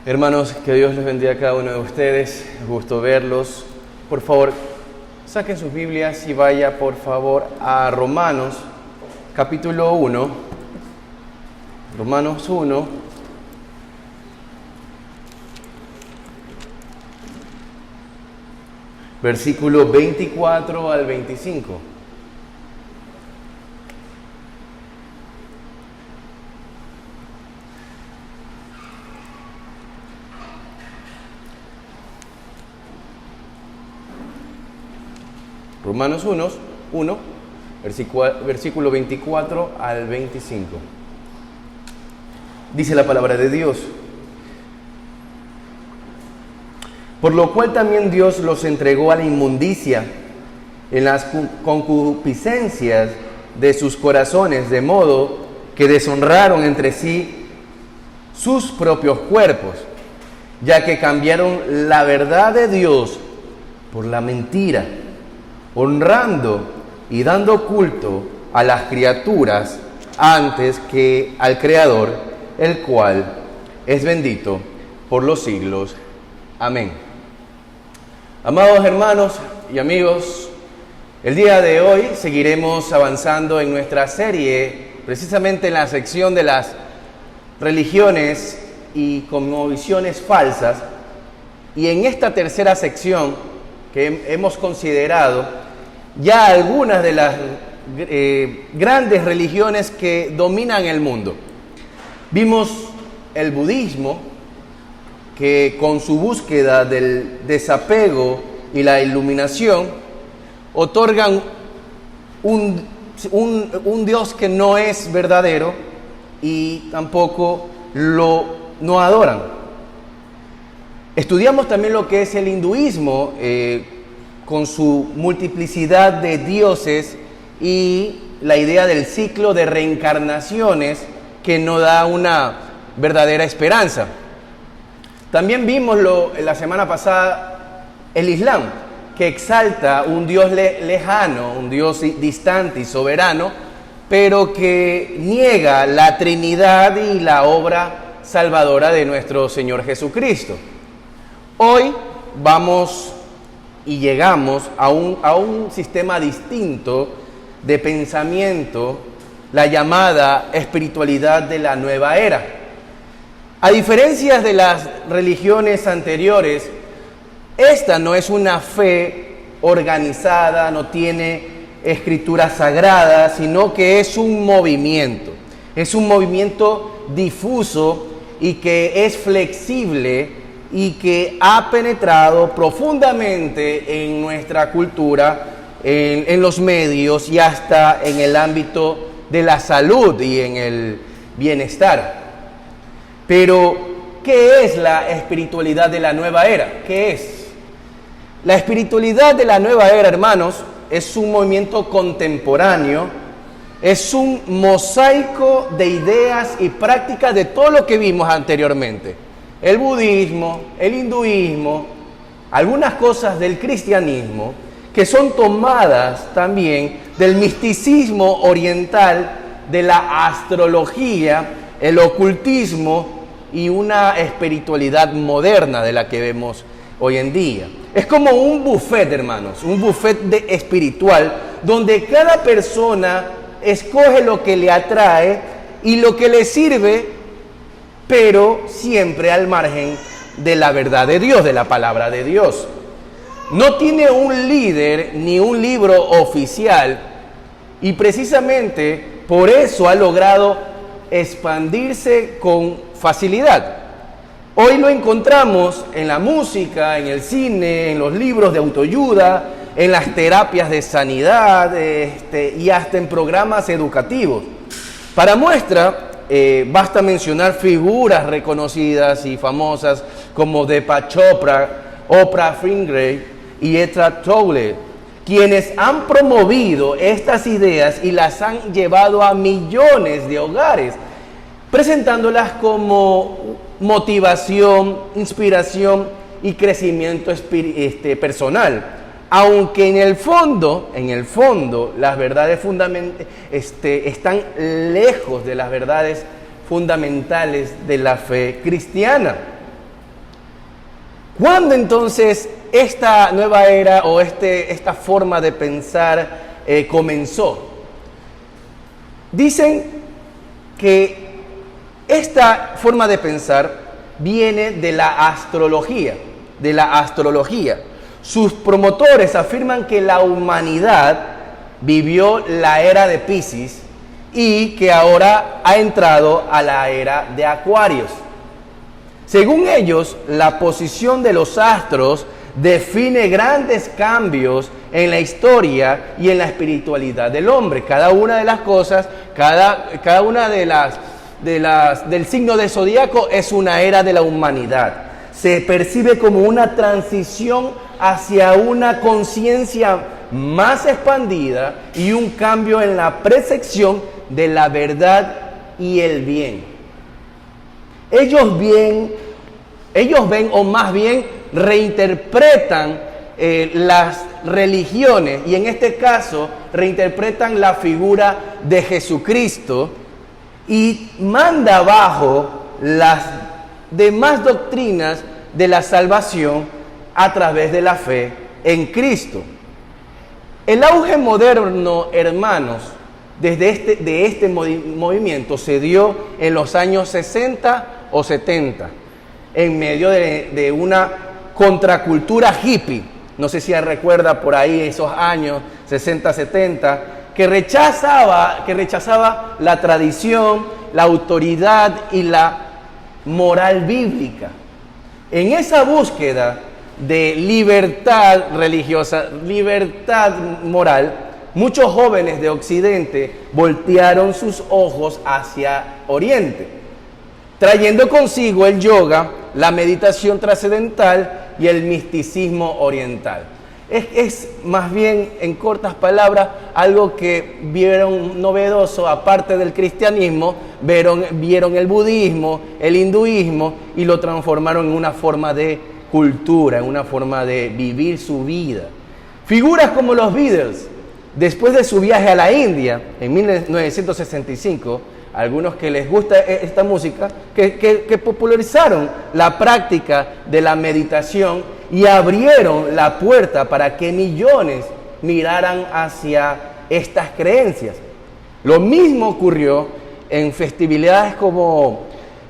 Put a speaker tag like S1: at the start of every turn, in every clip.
S1: Hermanos, que Dios les bendiga a cada uno de ustedes. Gusto verlos. Por favor, saquen sus Biblias y vaya por favor a Romanos, capítulo 1. Romanos 1. Versículo 24 al 25. Romanos 1, versículo 24 al 25. Dice la palabra de Dios: por lo cual también Dios los entregó a la inmundicia en las concupiscencias de sus corazones, de modo que deshonraron entre sí sus propios cuerpos, ya que cambiaron la verdad de Dios por la mentira, honrando y dando culto a las criaturas antes que al Creador, el cual es bendito por los siglos. Amén. Amados hermanos y amigos, el día de hoy seguiremos avanzando en nuestra serie, precisamente en la sección de las religiones y cosmovisiones falsas, y en esta tercera sección que hemos considerado ya algunas de las grandes religiones que dominan el mundo. Vimos el budismo, que con su búsqueda del desapego y la iluminación otorgan un Dios que no es verdadero y tampoco no adoran. Estudiamos también lo que es el hinduismo, con su multiplicidad de dioses y la idea del ciclo de reencarnaciones que no da una verdadera esperanza. También vimos la semana pasada el Islam, que exalta un Dios lejano, un Dios distante y soberano, pero que niega la Trinidad y la obra salvadora de nuestro Señor Jesucristo. Hoy vamos y llegamos a un sistema distinto de pensamiento, la llamada espiritualidad de la nueva era. A diferencia de las religiones anteriores, esta no es una fe organizada, no tiene escritura sagrada, sino que es un movimiento difuso y que es flexible y que ha penetrado profundamente en nuestra cultura, en los medios y hasta en el ámbito de la salud y en el bienestar. Pero, ¿qué es la espiritualidad de la nueva era? ¿Qué es? La espiritualidad de la nueva era, hermanos, es un movimiento contemporáneo, es un mosaico de ideas y prácticas de todo lo que vimos anteriormente. El budismo, el hinduismo, algunas cosas del cristianismo, que son tomadas también del misticismo oriental, de la astrología, el ocultismo y una espiritualidad moderna de la que vemos hoy en día. Es como un buffet, hermanos, un buffet espiritual, donde cada persona escoge lo que le atrae y lo que le sirve, pero siempre al margen de la verdad de Dios, de la palabra de Dios. No tiene un líder ni un libro oficial, y precisamente por eso ha logrado expandirse con facilidad. Hoy lo encontramos en la música, en el cine, en los libros de autoayuda, en las terapias de sanidad y hasta en programas educativos. Para muestra, basta mencionar figuras reconocidas y famosas como Deepak Chopra, Oprah Winfrey y Eckhart Tolle, quienes han promovido estas ideas y las han llevado a millones de hogares, presentándolas como motivación, inspiración y crecimiento personal. Aunque en el fondo, las verdades están lejos de las verdades fundamentales de la fe cristiana. ¿Cuándo entonces esta nueva era o esta forma de pensar comenzó? Dicen que esta forma de pensar viene de la astrología, Sus promotores afirman que la humanidad vivió la era de Piscis y que ahora ha entrado a la era de Acuarios. Según ellos, la posición de los astros define grandes cambios en la historia y en la espiritualidad del hombre. Cada una de las cosas, cada una del signo de zodiaco es una era de la humanidad. Se percibe como una transición hacia una conciencia más expandida y un cambio en la percepción de la verdad y el bien. Ellos ven o más bien reinterpretan las religiones y en este caso reinterpretan la figura de Jesucristo y manda abajo las demás doctrinas de la salvación a través de la fe en Cristo. El auge moderno, hermanos, de este movimiento se dio en los años 60 o 70, en medio de una contracultura hippie. No sé si recuerda por ahí esos años 60, 70, que rechazaba la tradición, la autoridad y la moral bíblica. En esa búsqueda de libertad religiosa, libertad moral, muchos jóvenes de Occidente voltearon sus ojos hacia Oriente, trayendo consigo el yoga, la meditación trascendental y el misticismo oriental. Es más bien, en cortas palabras, algo que vieron novedoso, aparte del cristianismo, vieron el budismo, el hinduismo, y lo transformaron en una forma de cultura, en una forma de vivir su vida. Figuras como los Beatles, después de su viaje a la India, en 1965, algunos que les gusta esta música, que popularizaron la práctica de la meditación y abrieron la puerta para que millones miraran hacia estas creencias. Lo mismo ocurrió en festividades como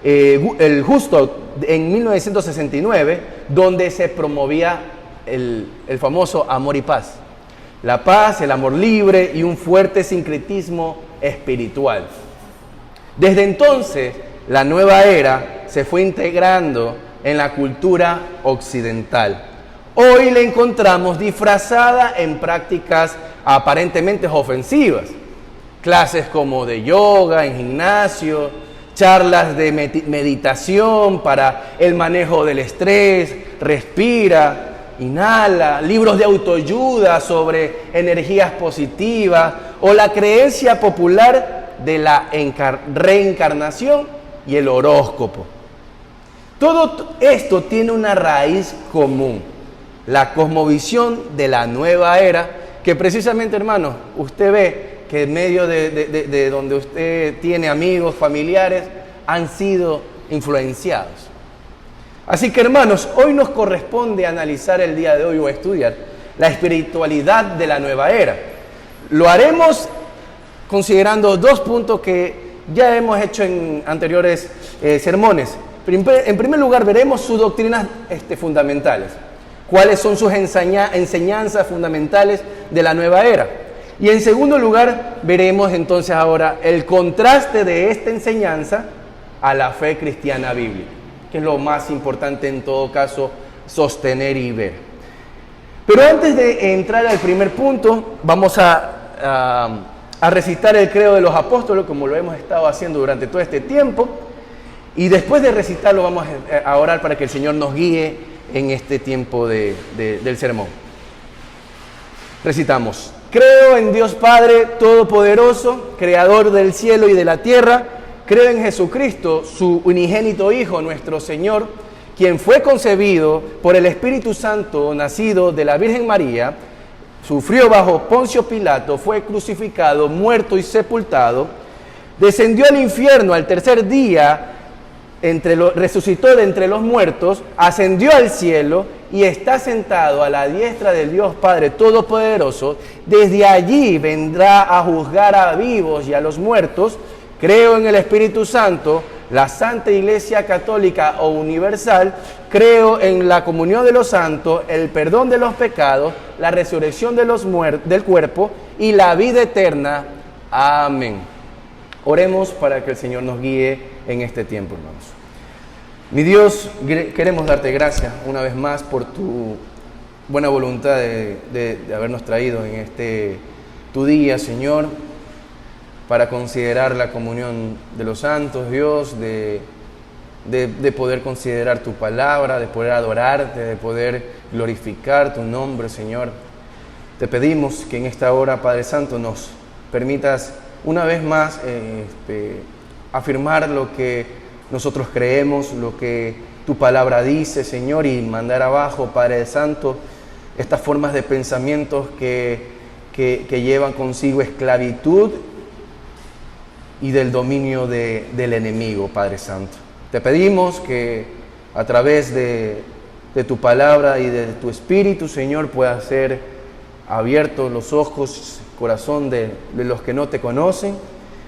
S1: el Woodstock en 1969, donde se promovía el famoso amor y paz. La paz, el amor libre y un fuerte sincretismo espiritual. Desde entonces, la nueva era se fue integrando en la cultura occidental. Hoy la encontramos disfrazada en prácticas aparentemente ofensivas. Clases como de yoga, en gimnasio, charlas de meditación para el manejo del estrés, respira, inhala, libros de autoayuda sobre energías positivas o la creencia popular de la reencarnación y el horóscopo. Todo esto tiene una raíz común, la cosmovisión de la nueva era, que precisamente, hermanos, usted ve que en medio de donde usted tiene amigos, familiares, han sido influenciados. Así que, hermanos, hoy nos corresponde analizar el día de hoy o estudiar la espiritualidad de la nueva era. Lo haremos considerando dos puntos que ya hemos hecho en anteriores sermones. En primer lugar, veremos sus doctrinas fundamentales. ¿Cuáles son sus enseñanzas fundamentales de la nueva era? Y en segundo lugar, veremos entonces ahora el contraste de esta enseñanza a la fe cristiana bíblica, que es lo más importante en todo caso sostener y ver. Pero antes de entrar al primer punto, vamos a recitar el credo de los apóstoles, como lo hemos estado haciendo durante todo este tiempo. Y después de recitarlo vamos a orar para que el Señor nos guíe en este tiempo del sermón. Recitamos. Creo en Dios Padre Todopoderoso, Creador del cielo y de la tierra. Creo en Jesucristo, su unigénito Hijo, nuestro Señor, quien fue concebido por el Espíritu Santo, nacido de la Virgen María, sufrió bajo Poncio Pilato, fue crucificado, muerto y sepultado, descendió al infierno al tercer día, resucitó de entre los muertos, ascendió al cielo y está sentado a la diestra del Dios Padre Todopoderoso. Desde allí vendrá a juzgar a vivos y a los muertos. Creo en el Espíritu Santo, la Santa Iglesia Católica o Universal. Creo en la comunión de los santos, el perdón de los pecados, la resurrección de del cuerpo y la vida eterna. Amén. Oremos para que el Señor nos guíe en este tiempo, hermanos. Mi Dios, queremos darte gracias una vez más por tu buena voluntad de habernos traído en tu día, Señor, para considerar la comunión de los santos, Dios, de poder considerar tu palabra, de poder adorarte, de poder glorificar tu nombre, Señor. Te pedimos que en esta hora, Padre Santo, nos permitas una vez más afirmar lo que nosotros creemos, lo que tu palabra dice, Señor, y mandar abajo, Padre Santo, estas formas de pensamientos que llevan consigo esclavitud y del dominio del enemigo, Padre Santo. Te pedimos que a través de tu palabra y de tu Espíritu, Señor, pueda ser abiertos los ojos, corazón de los que no te conocen,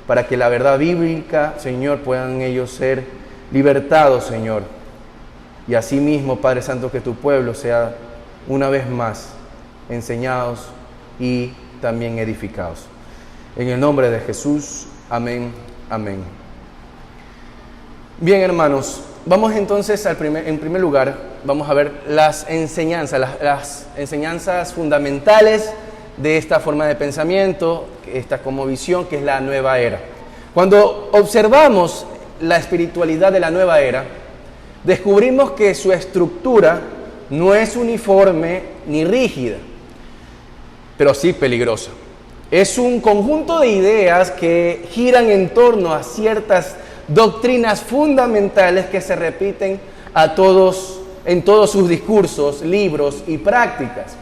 S1: para que la verdad bíblica, Señor, puedan ellos ser libertados, Señor. Y asimismo, Padre Santo, que tu pueblo sea una vez más enseñados y también edificados. En el nombre de Jesús, amén, amén. Bien, hermanos, vamos entonces en primer lugar, vamos a ver las enseñanzas fundamentales de esta forma de pensamiento, esta como visión que es la nueva era. Cuando observamos la espiritualidad de la nueva era, descubrimos que su estructura no es uniforme ni rígida, pero sí peligrosa. Es un conjunto de ideas que giran en torno a ciertas doctrinas fundamentales que se repiten en todos sus discursos, libros y prácticas.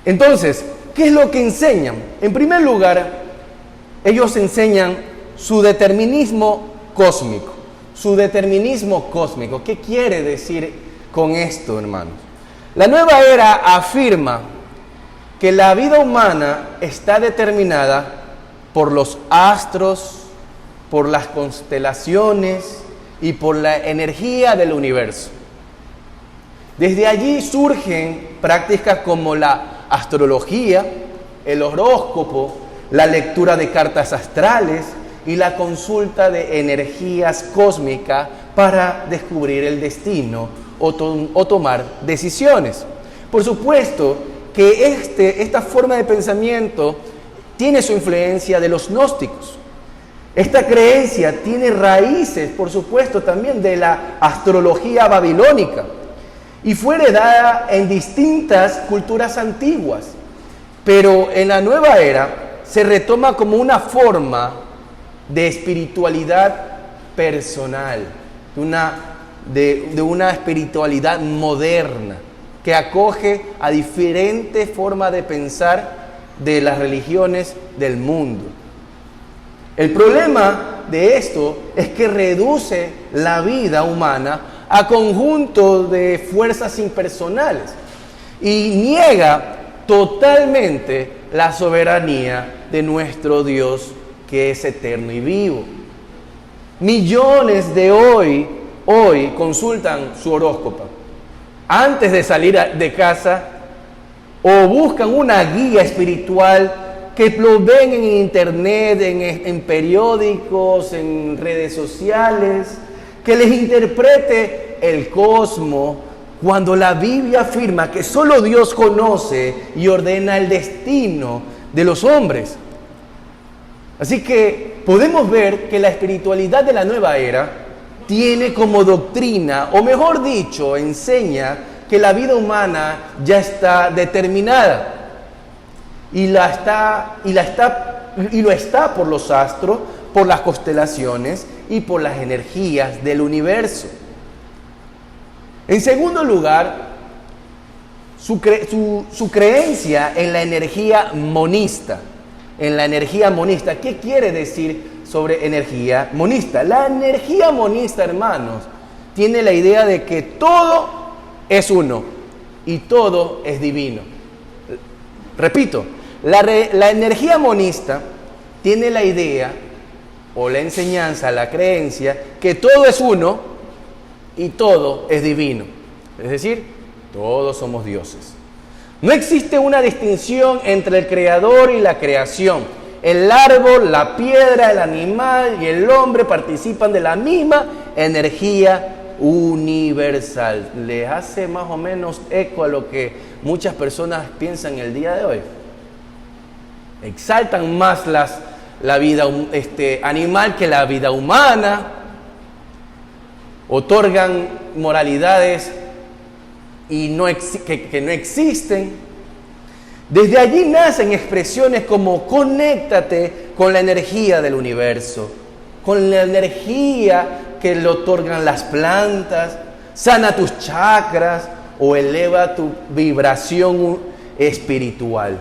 S1: Entonces, ¿qué es lo que enseñan? En primer lugar, ellos enseñan su determinismo cósmico. Su determinismo cósmico. ¿Qué quiere decir con esto, hermanos? La nueva era afirma que la vida humana está determinada por los astros, por las constelaciones y por la energía del universo. Desde allí surgen prácticas como la astrología, el horóscopo, la lectura de cartas astrales y la consulta de energías cósmicas para descubrir el destino o tomar decisiones. Por supuesto que esta forma de pensamiento tiene su influencia de los gnósticos. Esta creencia tiene raíces, por supuesto, también de la astrología babilónica y fue heredada en distintas culturas antiguas, pero en la nueva era se retoma como una forma de espiritualidad personal, de una espiritualidad moderna que acoge a diferentes formas de pensar de las religiones del mundo. El problema de esto es que reduce la vida humana a conjunto de fuerzas impersonales y niega totalmente la soberanía de nuestro Dios que es eterno y vivo. Millones de hoy consultan su horóscopo antes de salir de casa o buscan una guía espiritual que lo ven en internet, en periódicos, en redes sociales, que les interprete el cosmos, cuando la Biblia afirma que solo Dios conoce y ordena el destino de los hombres. Así que podemos ver que la espiritualidad de la nueva era tiene como doctrina, o mejor dicho, enseña que la vida humana ya está determinada. Y lo está por los astros, por las constelaciones y por las energías del universo. En segundo lugar, su creencia en la energía monista. en la energía monista. ¿Qué quiere decir sobre energía monista? La energía monista, hermanos, tiene la idea de que todo es uno y todo es divino. Repito, la energía monista tiene la idea o la enseñanza, la creencia, que todo es uno y todo es divino. Es decir, todos somos dioses. No existe una distinción entre el creador y la creación. El árbol, la piedra, el animal y el hombre participan de la misma energía universal. ¿Les hace más o menos eco a lo que muchas personas piensan el día de hoy? Exaltan más la vida animal que la vida humana, otorgan moralidades que no existen. Desde allí nacen expresiones como conéctate con la energía del universo, con la energía que le otorgan las plantas, sana tus chakras o eleva tu vibración espiritual.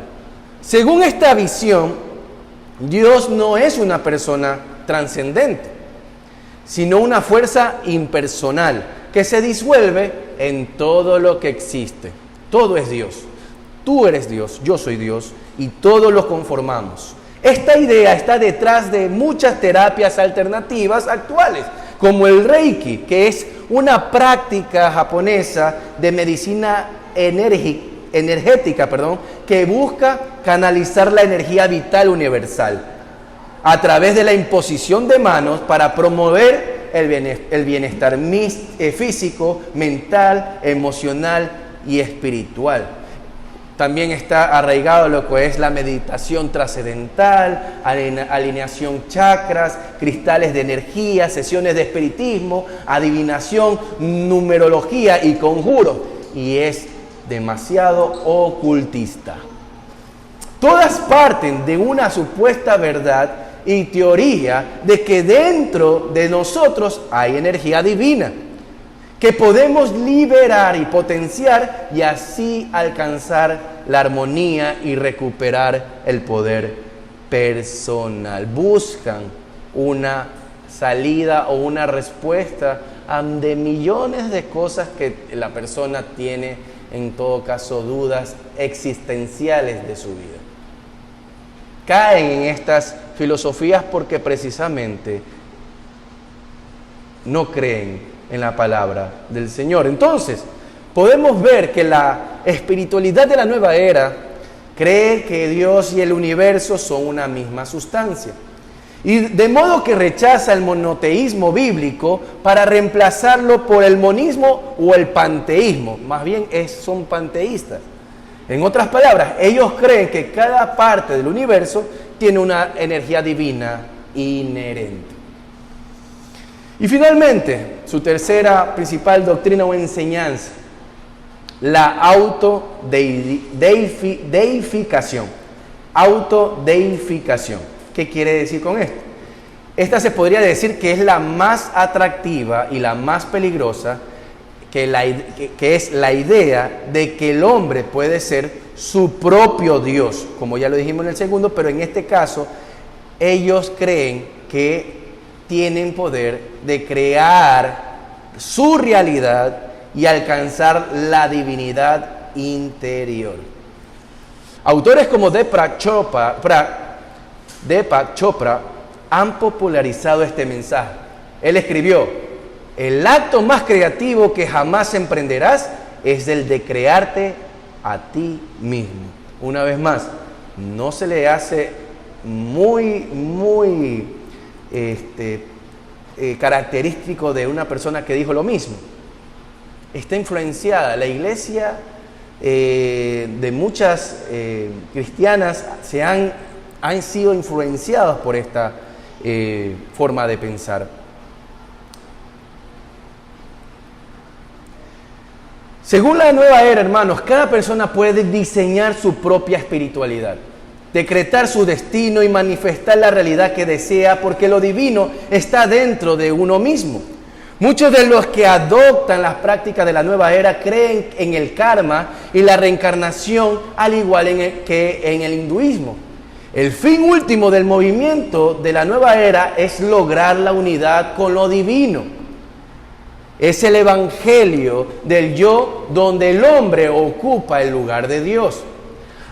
S1: Según esta visión, Dios no es una persona trascendente, sino una fuerza impersonal que se disuelve en todo lo que existe. Todo es Dios. Tú eres Dios, yo soy Dios y todos lo conformamos. Esta idea está detrás de muchas terapias alternativas actuales, como el Reiki, que es una práctica japonesa de medicina energética, que busca canalizar la energía vital universal a través de la imposición de manos para promover el bienestar físico, mental, emocional y espiritual. También está arraigado lo que es la meditación trascendental, alineación chakras, cristales de energía, sesiones de espiritismo, adivinación, numerología y conjuros. Y es demasiado ocultista. Todas parten de una supuesta verdad y teoría de que dentro de nosotros hay energía divina que podemos liberar y potenciar y así alcanzar la armonía y recuperar el poder personal. Buscan una salida o una respuesta de millones de cosas que la persona tiene, en todo caso, dudas existenciales de su vida. Caen en estas filosofías porque precisamente no creen en la palabra del Señor. Entonces, podemos ver que la espiritualidad de la nueva era cree que Dios y el universo son una misma sustancia. Y de modo que rechaza el monoteísmo bíblico para reemplazarlo por el monismo o el panteísmo. Más bien son panteístas. En otras palabras, ellos creen que cada parte del universo tiene una energía divina inherente. Y finalmente, su tercera principal doctrina o enseñanza, la autodeificación. Autodeificación. ¿Qué quiere decir con esto? Esta se podría decir que es la más atractiva y la más peligrosa, que es la idea de que el hombre puede ser su propio Dios, como ya lo dijimos en el segundo, pero en este caso ellos creen que tienen poder de crear su realidad y alcanzar la divinidad interior. Autores como Deepak Chopra han popularizado este mensaje. Él escribió: el acto más creativo que jamás emprenderás es el de crearte a ti mismo. Una vez más, no se le hace muy característico de una persona que dijo lo mismo. Está influenciada. La iglesia de muchas cristianas han sido influenciados por esta forma de pensar. Según la nueva era, hermanos, cada persona puede diseñar su propia espiritualidad, decretar su destino y manifestar la realidad que desea, porque lo divino está dentro de uno mismo. Muchos de los que adoptan las prácticas de la nueva era creen en el karma y la reencarnación, al igual que en el hinduismo. El fin último del movimiento de la nueva era es lograr la unidad con lo divino. Es el evangelio del yo donde el hombre ocupa el lugar de Dios.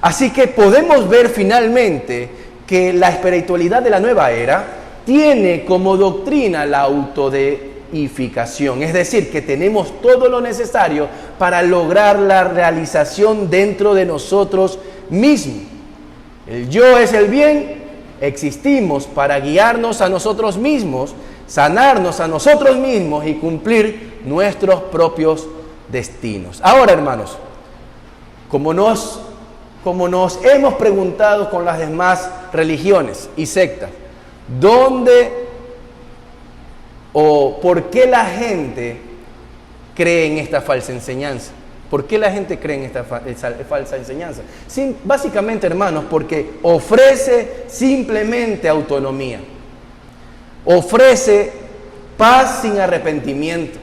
S1: Así que podemos ver finalmente que la espiritualidad de la nueva era tiene como doctrina la autodeificación. Es decir, que tenemos todo lo necesario para lograr la realización dentro de nosotros mismos. El yo es el bien, existimos para guiarnos a nosotros mismos, sanarnos a nosotros mismos y cumplir nuestros propios destinos. Ahora, hermanos, como nos hemos preguntado con las demás religiones y sectas, ¿dónde o por qué la gente cree en esta falsa enseñanza? ¿Por qué la gente cree en esta falsa enseñanza? Sí, básicamente, hermanos, porque ofrece simplemente autonomía. Ofrece paz sin arrepentimiento.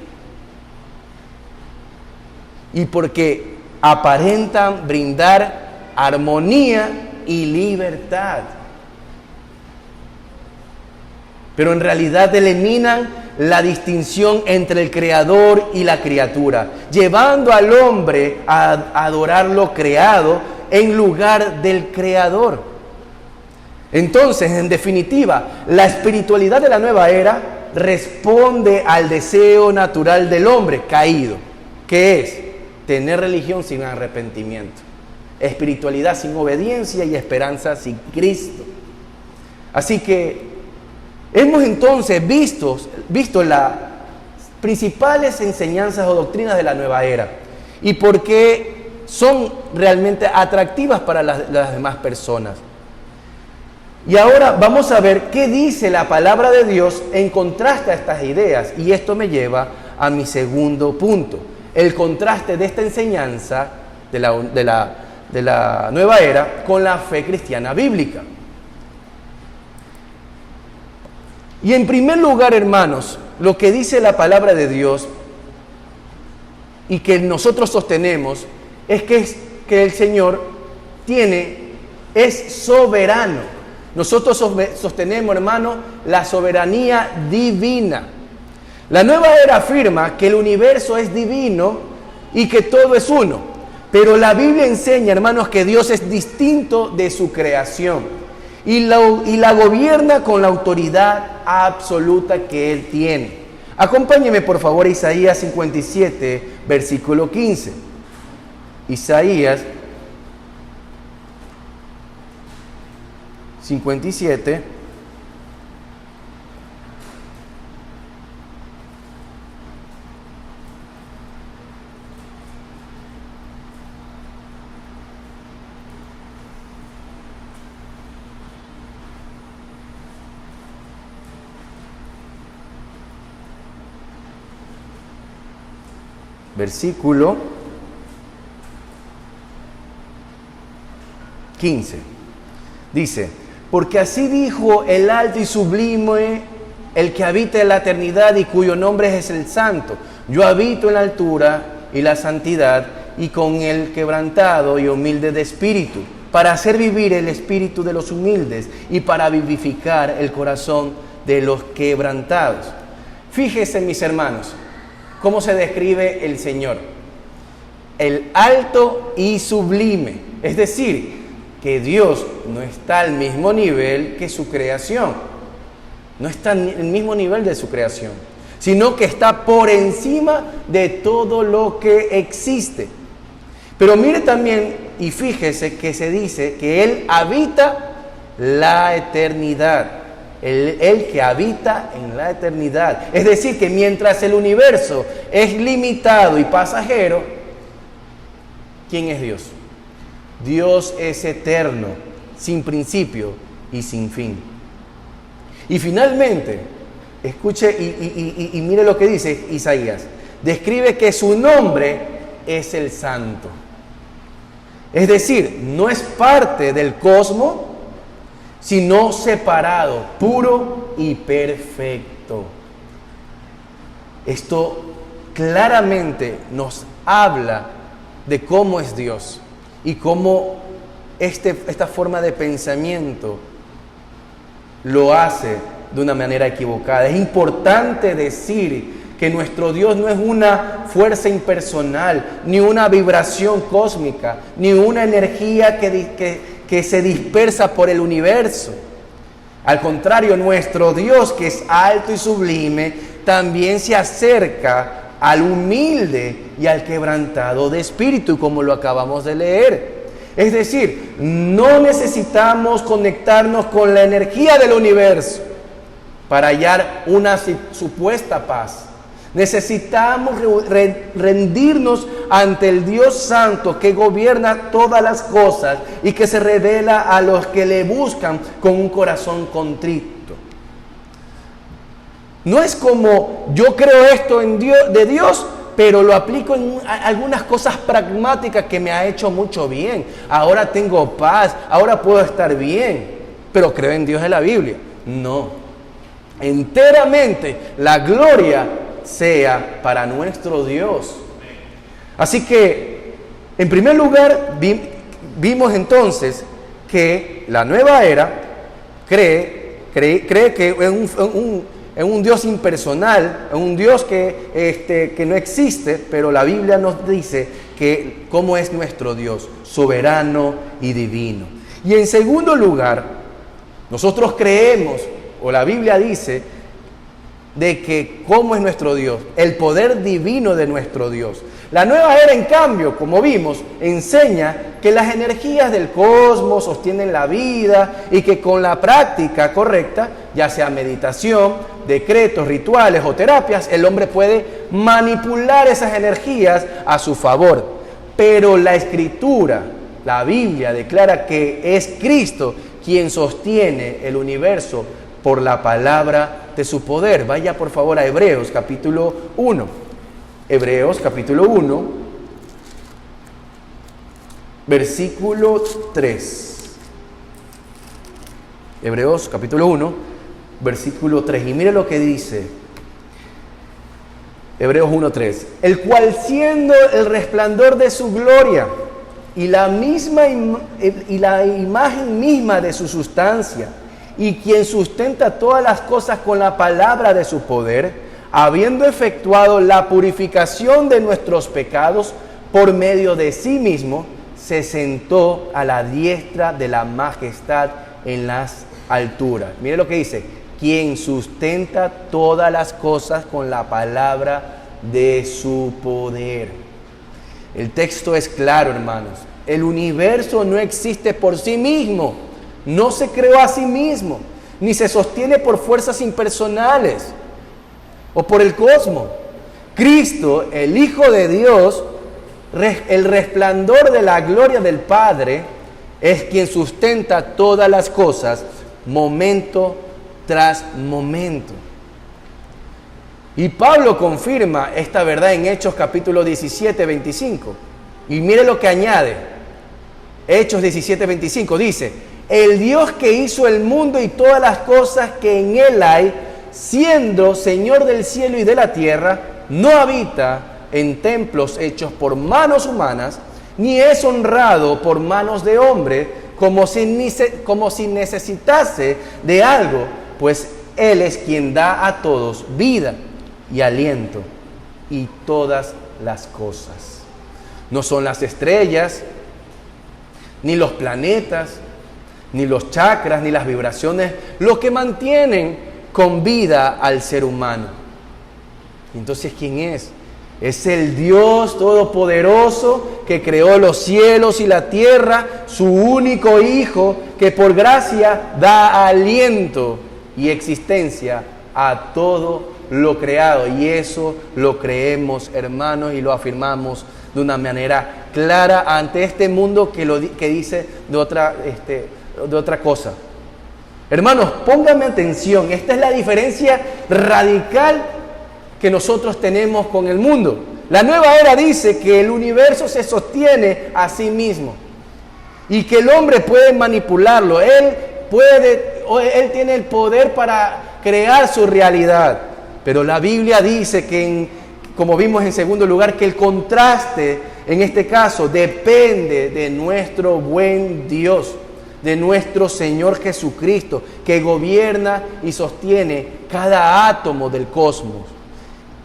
S1: Y porque aparentan brindar armonía y libertad. Pero en realidad eliminan la distinción entre el creador y la criatura, llevando al hombre a adorar lo creado en lugar del creador. Entonces, en definitiva, la espiritualidad de la nueva era responde al deseo natural del hombre caído, que es tener religión sin arrepentimiento, espiritualidad sin obediencia y esperanza sin Cristo. Así que hemos entonces visto las principales enseñanzas o doctrinas de la nueva era y por qué son realmente atractivas para las demás personas. Y ahora vamos a ver qué dice la palabra de Dios en contraste a estas ideas. Y esto me lleva a mi segundo punto, el contraste de esta enseñanza de la nueva era con la fe cristiana bíblica. Y en primer lugar, hermanos, lo que dice la palabra de Dios y que nosotros sostenemos es que el Señor es soberano. Nosotros sostenemos, hermano, la soberanía divina. La nueva era afirma que el universo es divino y que todo es uno. Pero la Biblia enseña, hermanos, que Dios es distinto de su creación. Y la gobierna con la autoridad absoluta que Él tiene. Acompáñeme por favor a Isaías 57, versículo 15. Isaías 57, versículo 15. Dice: porque así dijo el alto y sublime, el que habita en la eternidad y cuyo nombre es el Santo. Yo habito en la altura y la santidad y con el quebrantado y humilde de espíritu, para hacer vivir el espíritu de los humildes y para vivificar el corazón de los quebrantados. Fíjense, mis hermanos, cómo se describe el Señor: el alto y sublime. Es decir, que Dios no está al mismo nivel que su creación. No está al mismo nivel de su creación, sino que está por encima de todo lo que existe. Pero mire también y fíjese que se dice que Él habita la eternidad. El que habita en la eternidad. Es decir, que mientras el universo es limitado y pasajero, ¿quién es Dios? Dios es eterno, sin principio y sin fin. Y finalmente, escuche y mire lo que dice Isaías. Describe que su nombre es el Santo. Es decir, no es parte del cosmos, sino separado, puro y perfecto. Esto claramente nos habla de cómo es Dios y cómo esta forma de pensamiento lo hace de una manera equivocada. Es importante decir que nuestro Dios no es una fuerza impersonal, ni una vibración cósmica, ni una energía que se dispersa por el universo. Al contrario, nuestro Dios, que es alto y sublime, también se acerca al humilde y al quebrantado de espíritu, como lo acabamos de leer. Es decir, no necesitamos conectarnos con la energía del universo para hallar una supuesta paz. Necesitamos rendirnos ante el Dios Santo que gobierna todas las cosas y que se revela a los que le buscan con un corazón contrito. No es como yo creo esto de Dios, pero lo aplico en algunas cosas pragmáticas que me ha hecho mucho bien. Ahora tengo paz, ahora puedo estar bien, pero creo en Dios de la Biblia. No, enteramente la gloria sea para nuestro Dios. Así que, en primer lugar, vimos entonces que la nueva era cree que es un Dios impersonal, es un Dios que no existe, pero la Biblia nos dice que cómo es nuestro Dios, soberano y divino. Y en segundo lugar, nosotros creemos, o la Biblia dice, de que cómo es nuestro Dios, el poder divino de nuestro Dios. La nueva era, en cambio, como vimos, enseña que las energías del cosmos sostienen la vida y que con la práctica correcta, ya sea meditación, decretos, rituales o terapias, el hombre puede manipular esas energías a su favor. Pero la Escritura, la Biblia, declara que es Cristo quien sostiene el universo por la palabra de su poder. Vaya por favor a Hebreos capítulo 1. Hebreos capítulo 1, versículo 3. Hebreos capítulo 1, versículo 3. Y mire lo que dice. Hebreos 1:3. El cual, siendo el resplandor de su gloria y la imagen misma de su sustancia, y quien sustenta todas las cosas con la palabra de su poder, habiendo efectuado la purificación de nuestros pecados por medio de sí mismo, se sentó a la diestra de la majestad en las alturas. Mire lo que dice: quien sustenta todas las cosas con la palabra de su poder. El texto es claro, hermanos. El universo no existe por sí mismo. No se creó a sí mismo, ni se sostiene por fuerzas impersonales o por el cosmos. Cristo, el Hijo de Dios, el resplandor de la gloria del Padre, es quien sustenta todas las cosas, momento tras momento. Y Pablo confirma esta verdad en Hechos capítulo 17, 25. Y mire lo que añade. Hechos 17, 25 dice: el Dios que hizo el mundo y todas las cosas que en él hay, siendo Señor del cielo y de la tierra, no habita en templos hechos por manos humanas, ni es honrado por manos de hombre, como si necesitase de algo, pues Él es quien da a todos vida y aliento y todas las cosas. No son las estrellas, ni los planetas, ni los chakras, ni las vibraciones, lo que mantienen con vida al ser humano. Entonces, ¿quién es? Es el Dios Todopoderoso que creó los cielos y la tierra, su único Hijo, que por gracia da aliento y existencia a todo lo creado. Y eso lo creemos, hermanos, y lo afirmamos de una manera clara ante este mundo que dice de otra cosa. Hermanos, pónganme atención. Esta es la diferencia radical que nosotros tenemos con el mundo. La nueva era dice que el universo se sostiene a sí mismo y que el hombre puede manipularlo. Él tiene el poder para crear su realidad. Pero la Biblia dice que, como vimos en segundo lugar, que el contraste En este caso, depende de nuestro buen Dios, de nuestro Señor Jesucristo, que gobierna y sostiene cada átomo del cosmos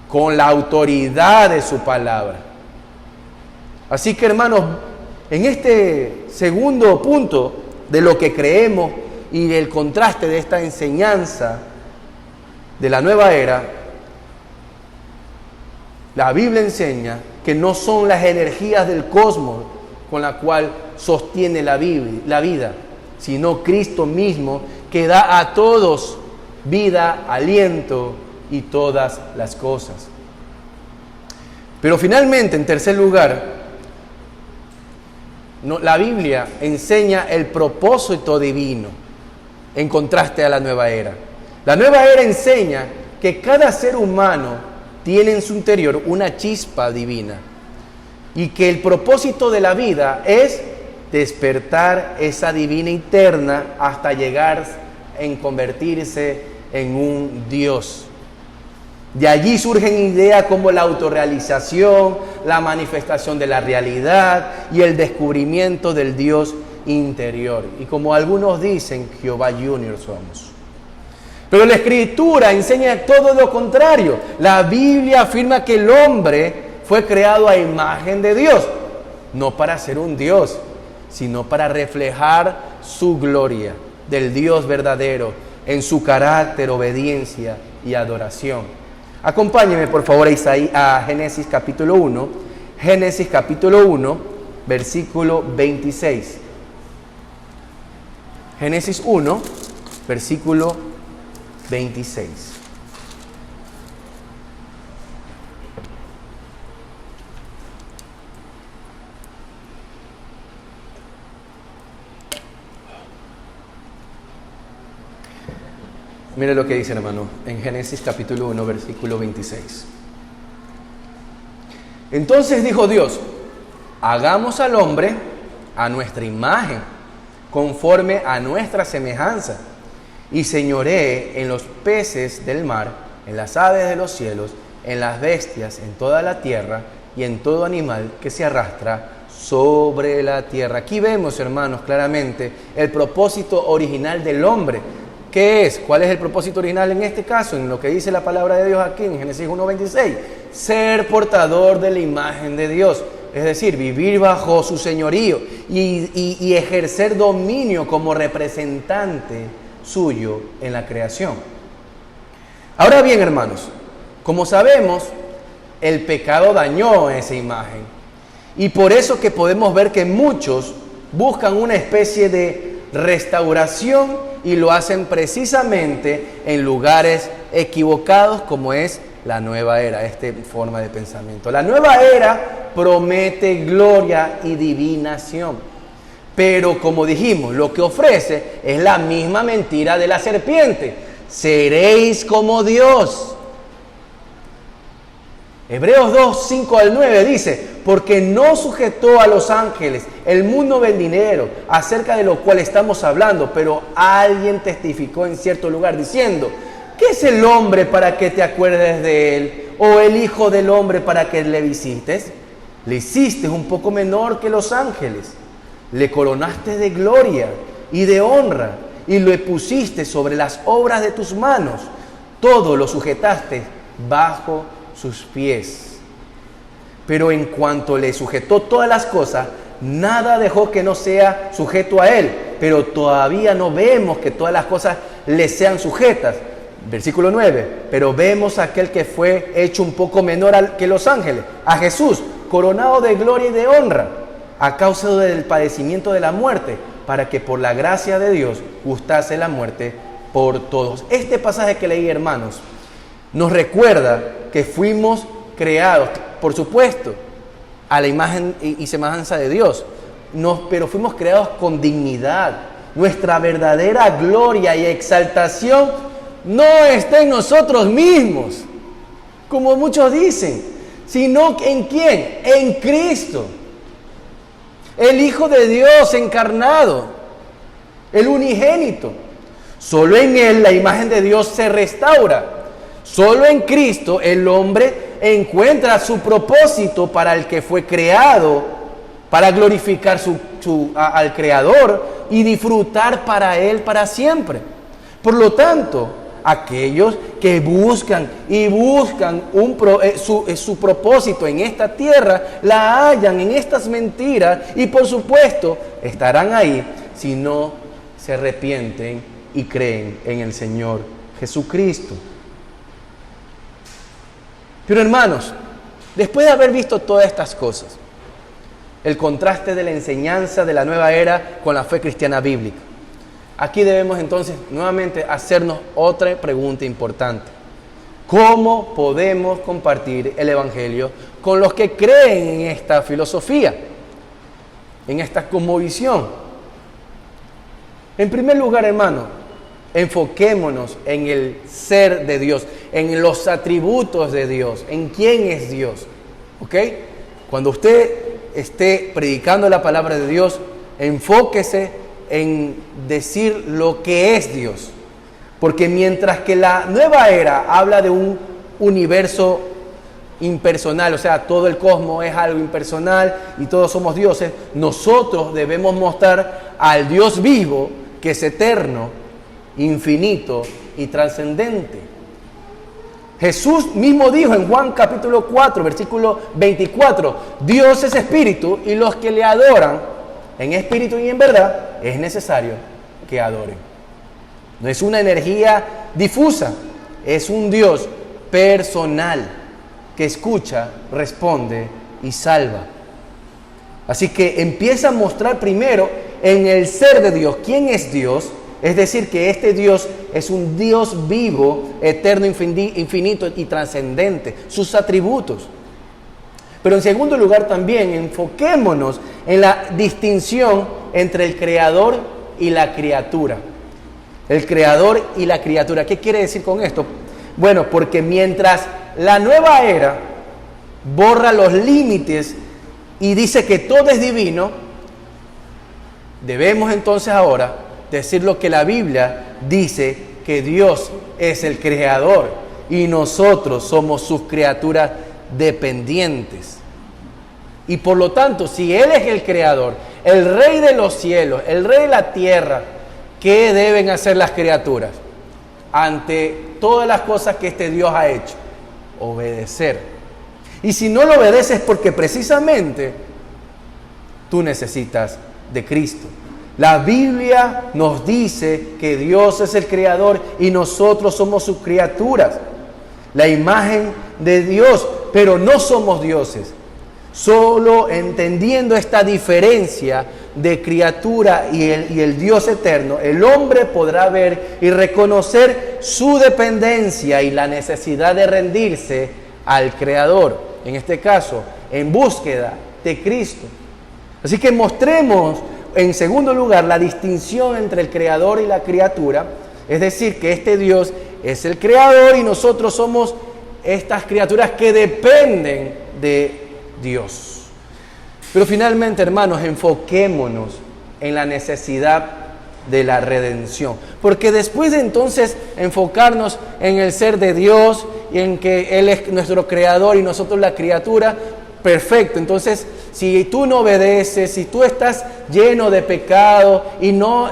S1: con la autoridad de su palabra. Así que, hermanos, en este segundo punto de lo que creemos y el contraste de esta enseñanza de la nueva era, la Biblia enseña que no son las energías del cosmos con la cual sostiene la vida, sino Cristo mismo, que da a todos vida, aliento y todas las cosas. Pero finalmente, en tercer lugar, la Biblia enseña el propósito divino en contraste a la nueva era. La nueva era enseña que cada ser humano tiene en su interior una chispa divina y que el propósito de la vida es despertar esa divina interna hasta llegar en convertirse en un Dios. De allí surgen ideas como la autorrealización, la manifestación de la realidad y el descubrimiento del Dios interior. Y como algunos dicen, Jehová Junior somos. Pero la Escritura enseña todo lo contrario. La Biblia afirma que el hombre fue creado a imagen de Dios, no para ser un Dios, sino para reflejar su gloria del Dios verdadero en su carácter, obediencia y adoración. Acompáñenme por favor a Génesis capítulo 1, Génesis capítulo 1, versículo 26. Génesis 1, versículo 26. Mire lo que dice, hermano, en Génesis capítulo 1, versículo 26. Entonces dijo Dios, hagamos al hombre a nuestra imagen, conforme a nuestra semejanza, y señoree en los peces del mar, en las aves de los cielos, en las bestias, en toda la tierra, y en todo animal que se arrastra sobre la tierra. Aquí vemos, hermanos, claramente el propósito original del hombre. ¿Qué es? ¿Cuál es el propósito original en este caso? En lo que dice la palabra de Dios aquí en Génesis 1:26. Ser portador de la imagen de Dios. Es decir, vivir bajo su señorío y ejercer dominio como representante suyo en la creación. Ahora bien, hermanos, como sabemos, el pecado dañó esa imagen. Y por eso que podemos ver que muchos buscan una especie de restauración y lo hacen precisamente en lugares equivocados, como es la nueva era, esta forma de pensamiento. La nueva era promete gloria y divinación, pero como dijimos, lo que ofrece es la misma mentira de la serpiente: seréis como Dios. Hebreos 2, 5 al 9 dice, porque no sujetó a los ángeles el mundo venidero, acerca de lo cual estamos hablando, pero alguien testificó en cierto lugar diciendo, ¿qué es el hombre para que te acuerdes de él? ¿O el hijo del hombre para que le visites? Le hiciste un poco menor que los ángeles, le coronaste de gloria y de honra, y lo pusiste sobre las obras de tus manos, todo lo sujetaste bajo sus pies. Pero en cuanto le sujetó todas las cosas, nada dejó que no sea sujeto a él, pero todavía no vemos que todas las cosas le sean sujetas. Versículo 9, pero vemos a aquel que fue hecho un poco menor que los ángeles, a Jesús, coronado de gloria y de honra, a causa del padecimiento de la muerte, para que por la gracia de Dios gustase la muerte por todos. Este pasaje que leí, hermanos, nos recuerda que fuimos creados, por supuesto, a la imagen y semejanza de Dios, pero fuimos creados con dignidad. Nuestra verdadera gloria y exaltación no está en nosotros mismos, como muchos dicen, sino ¿en quién? En Cristo, el Hijo de Dios encarnado, el unigénito. Solo en Él la imagen de Dios se restaura. Solo en Cristo el hombre encuentra su propósito para el que fue creado, para glorificar al Creador y disfrutar para Él para siempre. Por lo tanto, aquellos que buscan su propósito en esta tierra, la hallan en estas mentiras y por supuesto estarán ahí si no se arrepienten y creen en el Señor Jesucristo. Pero hermanos, después de haber visto todas estas cosas, el contraste de la enseñanza de la nueva era con la fe cristiana bíblica, aquí debemos entonces nuevamente hacernos otra pregunta importante. ¿Cómo podemos compartir el Evangelio con los que creen en esta filosofía, en esta cosmovisión? En primer lugar, hermano, enfoquémonos en el ser de Dios, en los atributos de Dios, en quién es Dios. ¿Ok? Cuando usted esté predicando la palabra de Dios, enfóquese en decir lo que es Dios. Porque mientras que la nueva era habla de un universo impersonal, o sea, todo el cosmos es algo impersonal y todos somos dioses, nosotros debemos mostrar al Dios vivo, que es eterno, infinito y trascendente. Jesús mismo dijo en Juan capítulo 4, versículo 24, Dios es espíritu y los que le adoran en espíritu y en verdad es necesario que adoren. No es una energía difusa, es un Dios personal que escucha, responde y salva. Así que empieza a mostrar primero en el ser de Dios quién es Dios. Es decir, que este Dios es un Dios vivo, eterno, infinito y trascendente, sus atributos. Pero en segundo lugar también enfoquémonos en la distinción entre el Creador y la criatura. El Creador y la criatura. ¿Qué quiere decir con esto? Bueno, porque mientras la nueva era borra los límites y dice que todo es divino, debemos entonces ahora decir lo que la Biblia dice, que Dios es el creador y nosotros somos sus criaturas dependientes. Y por lo tanto, si Él es el creador, el rey de los cielos, el rey de la tierra, ¿qué deben hacer las criaturas ante todas las cosas que este Dios ha hecho? Obedecer. Y si no lo obedeces porque precisamente tú necesitas de Cristo. La Biblia nos dice que Dios es el creador y nosotros somos sus criaturas, la imagen de Dios, pero no somos dioses. Solo entendiendo esta diferencia de criatura y el Dios eterno, el hombre podrá ver y reconocer su dependencia y la necesidad de rendirse al Creador, en este caso, en búsqueda de Cristo. Así que mostremos, en segundo lugar, la distinción entre el Creador y la criatura, es decir, que este Dios es el Creador y nosotros somos estas criaturas que dependen de Dios. Pero finalmente, hermanos, enfoquémonos en la necesidad de la redención, porque después de entonces enfocarnos en el ser de Dios y en que Él es nuestro Creador y nosotros la criatura, perfecto. Entonces, si tú no obedeces, si tú estás lleno de pecado y no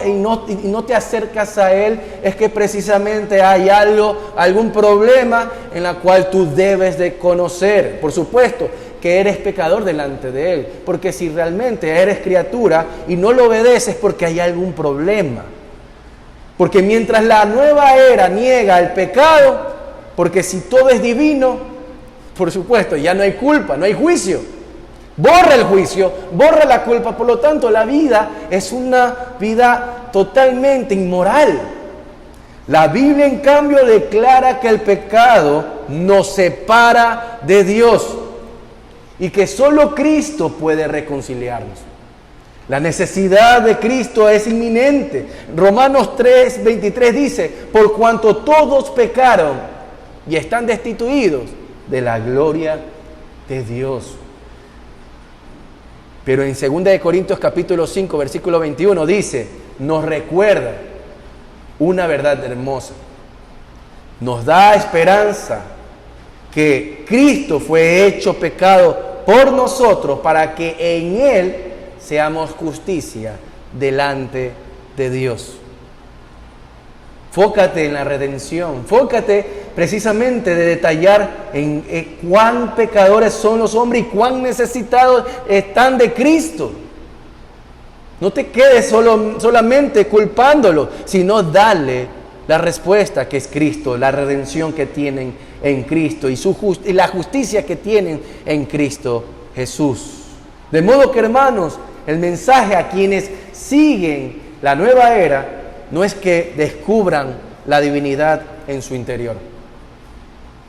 S1: te acercas a Él, es que precisamente hay algún problema en la cual tú debes de conocer. Por supuesto que eres pecador delante de Él, porque si realmente eres criatura y no lo obedeces, porque hay algún problema. Porque mientras la nueva era niega el pecado, porque si todo es divino, por supuesto, ya no hay culpa, no hay juicio. Borra el juicio, borra la culpa, por lo tanto la vida es una vida totalmente inmoral. La Biblia en cambio declara que el pecado nos separa de Dios y que solo Cristo puede reconciliarnos. La necesidad de Cristo es inminente. Romanos 3:23 dice, por cuanto todos pecaron y están destituidos de la gloria de Dios. Pero en 2 Corintios capítulo 5, versículo 21 dice, nos recuerda una verdad hermosa, nos da esperanza que Cristo fue hecho pecado por nosotros para que en Él seamos justicia delante de Dios. Fócate en la redención, fócate precisamente de detallar en cuán pecadores son los hombres y cuán necesitados están de Cristo. No te quedes solamente culpándolo, sino dale la respuesta que es Cristo, la redención que tienen en Cristo y la justicia que tienen en Cristo Jesús. De modo que, hermanos, el mensaje a quienes siguen la nueva era no es que descubran la divinidad en su interior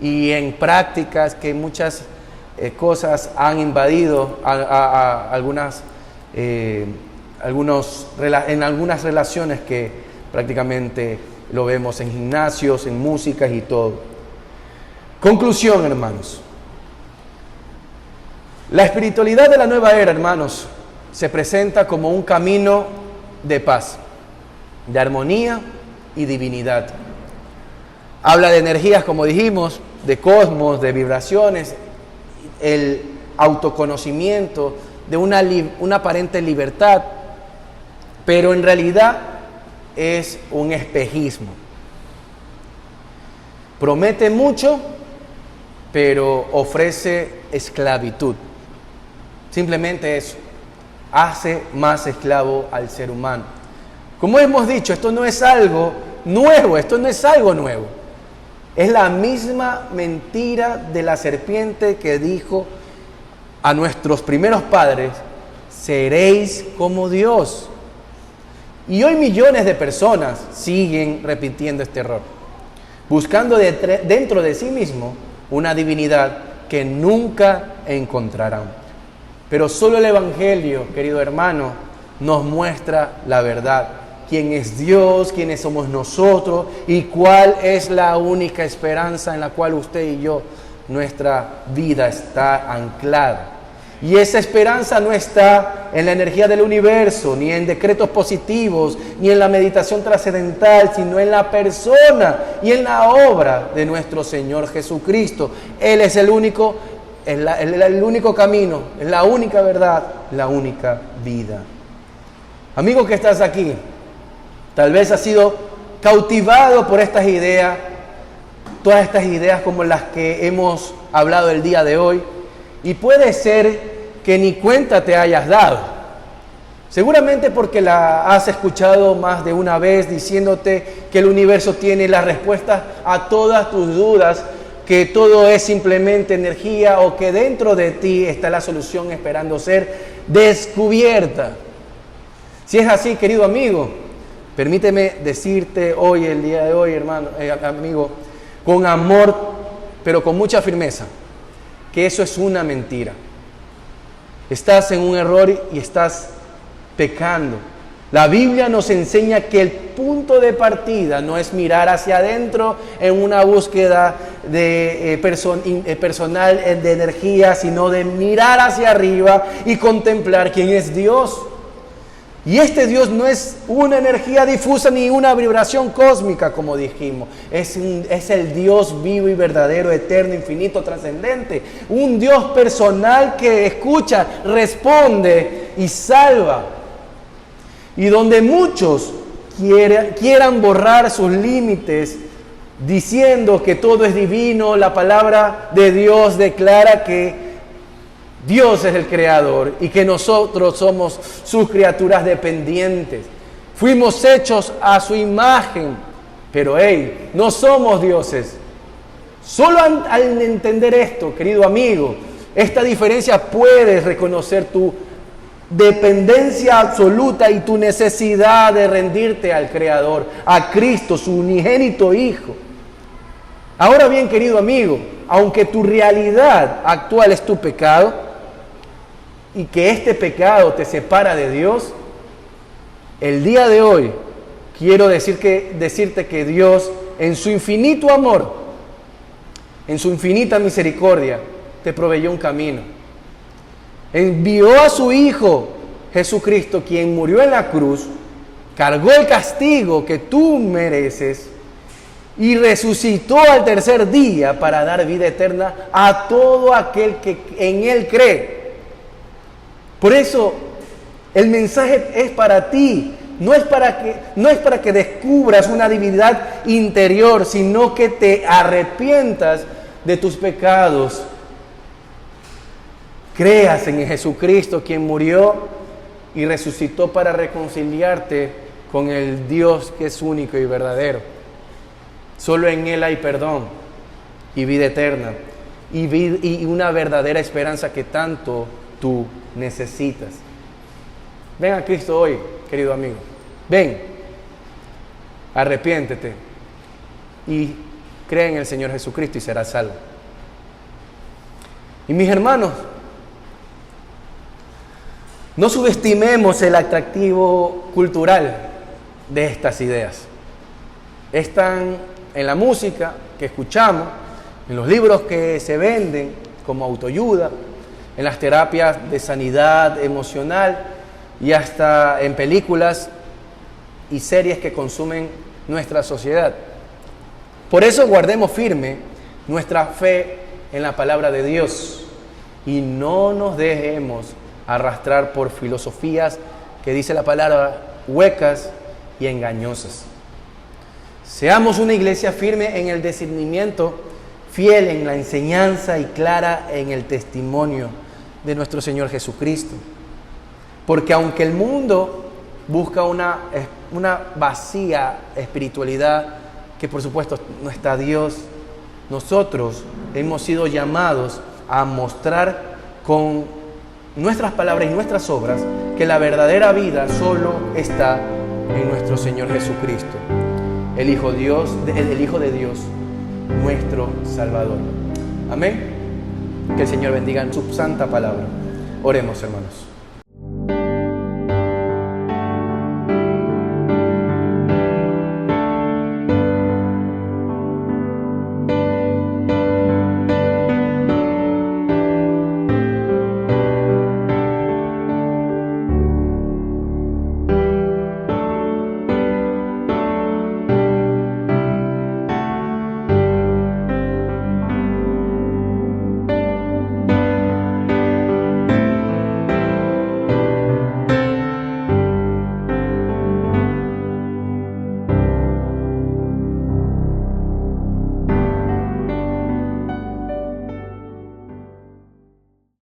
S1: y en prácticas que muchas cosas han invadido en algunas relaciones que prácticamente lo vemos en gimnasios, en músicas y todo. Conclusión, hermanos. La espiritualidad de la nueva era, hermanos, se presenta como un camino de paz, de armonía y divinidad. Habla de energías, como dijimos, de cosmos, de vibraciones, el autoconocimiento, de una aparente libertad, pero en realidad es un espejismo. Promete mucho, pero ofrece esclavitud. Simplemente eso, hace más esclavo al ser humano. Como hemos dicho, esto no es algo nuevo, Es la misma mentira de la serpiente que dijo a nuestros primeros padres: seréis como Dios. Y hoy millones de personas siguen repitiendo este error, buscando dentro de sí mismo una divinidad que nunca encontrarán. Pero solo el Evangelio, querido hermano, nos muestra la verdad. Quién es Dios, quiénes somos nosotros y cuál es la única esperanza en la cual usted y yo, nuestra vida está anclada. Y esa esperanza no está en la energía del universo, ni en decretos positivos, ni en la meditación trascendental, sino en la persona y en la obra de nuestro Señor Jesucristo. Él es el único camino, es la única verdad, la única vida. Amigo que estás aquí, tal vez has sido cautivado por estas ideas, todas estas ideas como las que hemos hablado el día de hoy, y puede ser que ni cuenta te hayas dado. Seguramente porque la has escuchado más de una vez diciéndote que el universo tiene las respuestas a todas tus dudas, que todo es simplemente energía o que dentro de ti está la solución esperando ser descubierta. Si es así, querido amigo, permíteme decirte hoy, el día de hoy, hermano, amigo, con amor, pero con mucha firmeza, que eso es una mentira. Estás en un error y estás pecando. La Biblia nos enseña que el punto de partida no es mirar hacia adentro en una búsqueda personal de energía, sino de mirar hacia arriba y contemplar quién es Dios. Y este Dios no es una energía difusa ni una vibración cósmica, como dijimos. Es el Dios vivo y verdadero, eterno, infinito, trascendente. Un Dios personal que escucha, responde y salva. Y donde muchos quieran borrar sus límites diciendo que todo es divino, la palabra de Dios declara que Dios es el creador y que nosotros somos sus criaturas dependientes. Fuimos hechos a su imagen, pero no somos dioses. Solo al entender esto, querido amigo, esta diferencia, puedes reconocer tu dependencia absoluta y tu necesidad de rendirte al Creador, a Cristo, su unigénito Hijo. Ahora bien, querido amigo, aunque tu realidad actual es tu pecado, y que este pecado te separa de Dios, el día de hoy quiero decirte que Dios, en su infinito amor, en su infinita misericordia, te proveyó un camino. Envió a su Hijo Jesucristo, quien murió en la cruz, cargó el castigo que tú mereces y resucitó al tercer día para dar vida eterna a todo aquel que en Él cree. Por eso el mensaje es para ti. No es para que descubras una divinidad interior, sino que te arrepientas de tus pecados. Creas en Jesucristo, quien murió y resucitó para reconciliarte con el Dios que es único y verdadero. Solo en Él hay perdón y vida eterna y una verdadera esperanza que tanto tú necesitas. Ven a Cristo hoy, querido amigo. Ven, arrepiéntete y cree en el Señor Jesucristo y serás salvo. Y mis hermanos, no subestimemos el atractivo cultural de estas ideas. Están en la música que escuchamos, en los libros que se venden como autoayuda, en las terapias de sanidad emocional y hasta en películas y series que consumen nuestra sociedad. Por eso guardemos firme nuestra fe en la palabra de Dios y no nos dejemos arrastrar por filosofías que dice la palabra huecas y engañosas. Seamos una iglesia firme en el discernimiento, fiel en la enseñanza y clara en el testimonio de nuestro Señor Jesucristo. Porque aunque el mundo busca una vacía espiritualidad, que por supuesto no está Dios, nosotros hemos sido llamados a mostrar con nuestras palabras y nuestras obras que la verdadera vida solo está en nuestro Señor Jesucristo, el Hijo de Dios, nuestro Salvador. Amén. Que el Señor bendiga en su santa palabra. Oremos, hermanos.